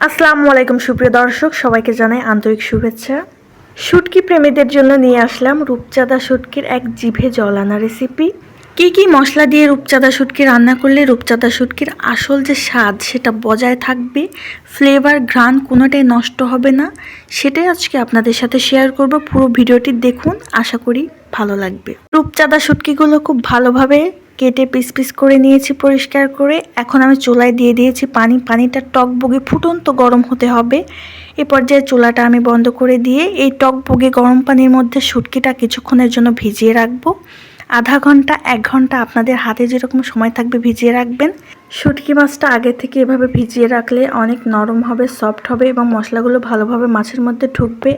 আসসালামু আলাইকুম সুপ্রিয় দর্শক, সবাইকে জানাই আন্তরিক শুভেচ্ছা। শুটকি প্রেমীদের জন্য নিয়ে আসলাম রূপচাঁদা শুটকির এক জিভে জল আনা রেসিপি। কি মশলা দিয়ে রূপচাঁদা শুটকি রান্না করলে রূপচাঁদা শুটকির আসল যে স্বাদ সেটা বজায় থাকবে, ফ্লেভার ঘ্রাণ কোনোটাই নষ্ট হবে না, সেটাই আজকে আপনাদের সাথে শেয়ার করব। পুরো ভিডিওটি দেখুন, আশা করি ভালো লাগবে। রূপচাঁদা শুটকিগুলো খুব ভালোভাবে কেটে পিস পিস করে নিয়েছি পরিষ্কার করে। এখন আমি চুলায় দিয়ে দিয়েছি পানিটা টকবগে ফুটন্ত গরম হতে হবে। এ পর্যায়ে চুলাটা আমি বন্ধ করে দিয়ে এই টকবগে গরম পানির মধ্যে শুটকিটা কিছুক্ষণের জন্য ভিজিয়ে রাখবো। আধা ঘন্টা 1 ঘন্টা আপনাদের হাতে যেরকম সময় থাকবে ভিজিয়ে রাখবেন। শুটকি মাছটা আগে থেকে এভাবে ভিজিয়ে রাখলে অনেক নরম হবে, সফট হবে এবং মশলাগুলো ভালোভাবে মাছের মধ্যে ঢুকবে।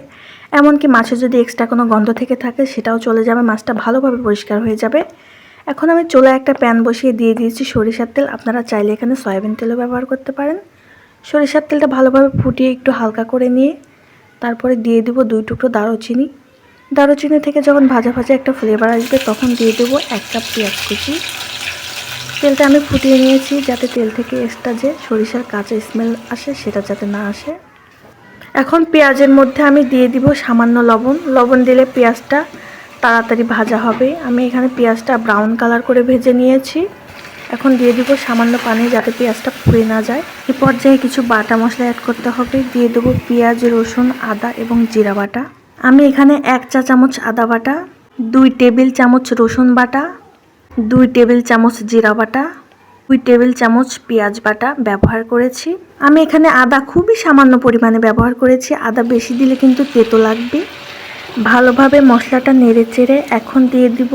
এমনকি মাছের যদি এক্সট্রা কোনো গন্ধ থেকে থাকে সেটাও চলে যাবে, মাছটা ভালোভাবে পরিষ্কার হয়ে যাবে। এখন আমি চুলায় একটা প্যান বসিয়ে দিয়ে দিয়েছি সরিষার তেল। আপনারা চাইলে এখানে সয়াবিন তেলও ব্যবহার করতে পারেন। সরিষার তেলটা ভালোভাবে ফুটিয়ে একটু হালকা করে নিয়ে তারপরে দিয়ে দেব 2 টুকরো দারুচিনি। দারুচিনি থেকে যখন ভাজা একটা ফ্লেভার আসবে তখন দিয়ে দেবো 1 কাপ পেঁয়াজ কুচি। তেলটা আমি ফুটিয়ে নিয়েছি যাতে তেল থেকে এক্সট্রা যে সরিষার কাঁচা স্মেল আসে সেটা যাতে না আসে। এখন পেঁয়াজের মধ্যে আমি দিয়ে দিব সামান্য লবণ দিলে পেঁয়াজটা তাড়াতাড়ি ভাজা হবে। আমি এখানে পেঁয়াজটা ব্রাউন কালার করে ভেজে নিয়েছি। এখন দিয়ে দিব সামান্য পানি যাতে পেঁয়াজটা পুড়ে না যায়। এই পর্যায়ে কিছু বাটা মশলা অ্যাড করতে হবে। দিয়ে দেবো পেঁয়াজ, রসুন, আদা এবং জিরা বাটা। আমি এখানে 1 চা চামচ আদা বাটা, 2 টেবিল চামচ রসুন বাটা, 2 টেবিল চামচ জিরা বাটা, 2 টেবিল চামচ পেঁয়াজ বাটা ব্যবহার করেছি। আমি এখানে আদা খুবই সামান্য পরিমাণে ব্যবহার করেছি, আদা বেশি দিলে কিন্তু তেতো লাগবে। ভালোভাবে মশলাটা নেড়ে চেড়ে এখন দিয়ে দিব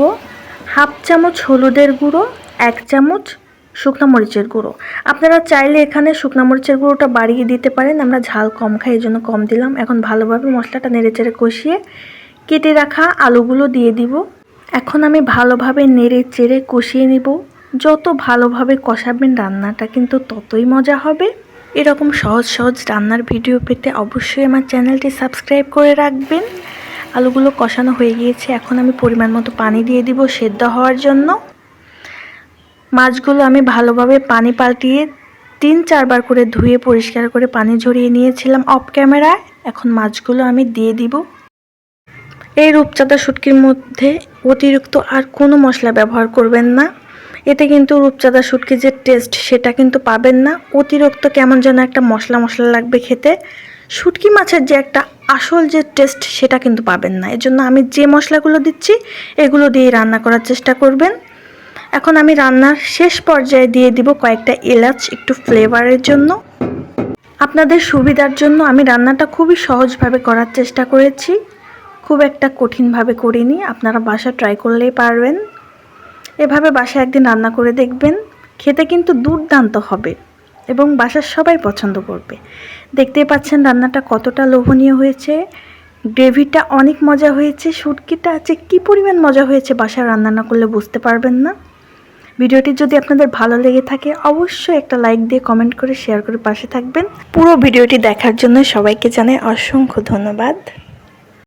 1/2 চামচ হলুদের গুঁড়ো, 1 চামচ শুকনো মরিচের গুঁড়ো। আপনারা চাইলে এখানে শুকনো মরিচের গুঁড়োটা বাড়িয়ে দিতে পারেন, আমরা ঝাল কম খাই এই জন্য কম দিলাম। এখন ভালোভাবে মশলাটা নেড়ে চেড়ে কষিয়ে কেটে রাখা আলুগুলো দিয়ে দিব। এখন আমি ভালোভাবে নেড়ে চেড়ে কষিয়ে নিব। যত ভালোভাবে কষাবেন রান্নাটা কিন্তু ততই মজা হবে। এরকম সহজ রান্নার ভিডিও পেতে অবশ্যই আমার চ্যানেলটি সাবস্ক্রাইব করে রাখবেন। আলুগুলো কষানো হয়ে গিয়েছে, এখন আমি পরিমাণ মতো পানি দিয়ে দিব সেদ্ধ হওয়ার জন্য। মাছগুলো আমি ভালোভাবে পানি পাল্টিয়ে 3-4 বার করে ধুয়ে পরিষ্কার করে পানি ঝরিয়ে নিয়েছিলাম অফ ক্যামেরায়। এখন মাছগুলো আমি দিয়ে দিব। এই রূপচাঁদা শুটকির মধ্যে অতিরিক্ত আর কোনো মশলা ব্যবহার করবেন না, এতে কিন্তু রূপচাঁদা শুটকির যে টেস্ট সেটা কিন্তু পাবেন না। অতিরিক্ত কেমন যেন একটা মশলা লাগবে খেতে। শুটকি মাছের যে একটা আসল যে টেস্ট সেটা কিন্তু পাবেন না। এজন্য আমি যে মশলাগুলো দিচ্ছি এগুলো দিয়ে রান্না করার চেষ্টা করবেন। এখন আমি রান্নার শেষ পর্যায়ে দিয়ে দিব কয়েকটা এলাচ, একটু ফ্লেভারের জন্য। আপনাদের সুবিধার জন্য আমি রান্নাটা খুবই সহজভাবে করার চেষ্টা করেছি, খুব একটা কঠিনভাবে করিনি। আপনারা বাসা ট্রাই করলেই পারবেন। এভাবে বাসায় একদিন রান্না করে দেখবেন, খেতে কিন্তু দুর্দান্ত হবে এবং বাসার সবাই পছন্দ করবে। দেখতেই পাচ্ছেন রান্নাটা কতটা লোভনীয় হয়েছে, গ্রেভিটা অনেক মজা হয়েছে, শুটকিটা আছে কী পরিমাণ মজা হয়েছে বাসায় রান্না না করলে বুঝতে পারবেন না। ভিডিওটি যদি আপনাদের ভালো লেগে থাকে অবশ্যই একটা লাইক দিয়ে কমেন্ট করে শেয়ার করে পাশে থাকবেন। পুরো ভিডিওটি দেখার জন্য সবাইকে জানাই অসংখ্য ধন্যবাদ।